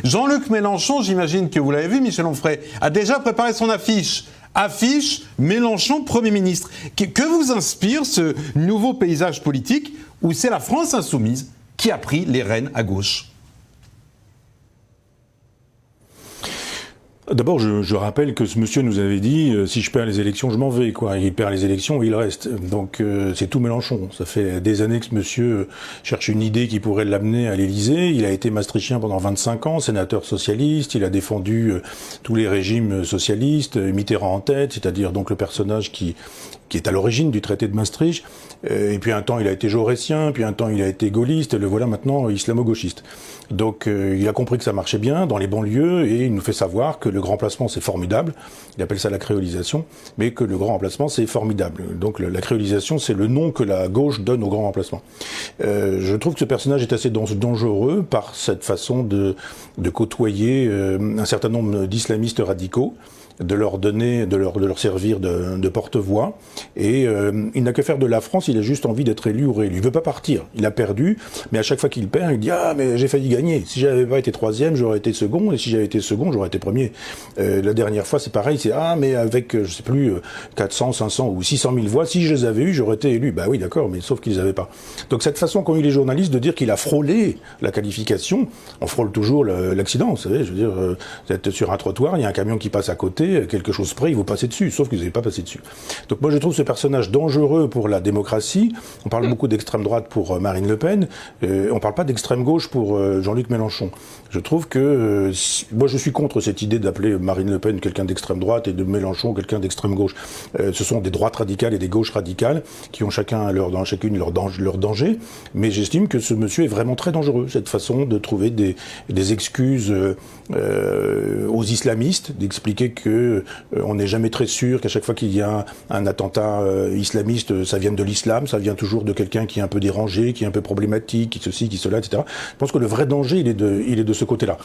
Jean-Luc Mélenchon, j'imagine que vous l'avez vu, Michel Onfray, a déjà préparé son affiche. Affiche Mélenchon Premier ministre. Que vous inspire ce nouveau paysage politique où c'est la France insoumise qui a pris les rênes à gauche? D'abord, je rappelle que ce monsieur nous avait dit si je perds les élections, je m'en vais, quoi. Il perd les élections, il reste. Donc c'est tout Mélenchon. Ça fait des années que ce monsieur cherche une idée qui pourrait l'amener à l'Élysée. Il a été maastrichtien pendant 25 ans, sénateur socialiste. Il a défendu tous les régimes socialistes, Mitterrand en tête, c'est-à-dire donc le personnage qui est à l'origine du traité de Maastricht. Et puis un temps il a été jaurétien, puis un temps il a été gaulliste, et le voilà maintenant islamo-gauchiste. Donc il a compris que ça marchait bien dans les banlieues, et il nous fait savoir que le grand remplacement c'est formidable, il appelle ça la créolisation, mais que le grand remplacement c'est formidable. Donc la créolisation c'est le nom que la gauche donne au grand remplacement. Je trouve que ce personnage est assez dangereux par cette façon de côtoyer un certain nombre d'islamistes radicaux, de leur donner, de leur servir de porte-voix. Et il n'a que faire de la France, il a juste envie d'être élu ou réélu. Il veut pas partir, il a perdu, mais à chaque fois qu'il perd, il dit « Ah, mais j'ai failli gagner. Si j'avais pas été troisième, j'aurais été second, et si j'avais été second, j'aurais été premier. » La dernière fois, c'est pareil, c'est « Ah, mais avec, je sais plus, 400, 500 ou 600 000 voix, si je les avais eues, j'aurais été élu. » Bah oui, d'accord, mais sauf qu'ils les avaient pas. Donc cette façon qu'ont eu les journalistes de dire qu'il a frôlé la qualification, on frôle toujours l'accident, vous savez, je veux dire, vous êtes sur un trottoir, il y a un camion qui passe à côté, quelque chose près, il vous passez dessus, sauf que vous n'avez pas passé dessus. Donc moi je trouve ce personnage dangereux pour la démocratie. On parle beaucoup d'extrême droite pour Marine Le Pen, on parle pas d'extrême gauche pour Jean-Luc Mélenchon. Je trouve que moi je suis contre cette idée d'appeler Marine Le Pen quelqu'un d'extrême droite et de Mélenchon quelqu'un d'extrême gauche. Ce sont des droites radicales et des gauches radicales qui ont chacune leur danger, mais j'estime que ce monsieur est vraiment très dangereux, cette façon de trouver des excuses aux islamistes, d'expliquer que on n'est jamais très sûr qu'à chaque fois qu'il y a un attentat islamiste, ça vient de l'islam, ça vient toujours de quelqu'un qui est un peu dérangé, qui est un peu problématique, qui ceci, qui cela, etc. Je pense que le vrai danger, il est de ce côté-là.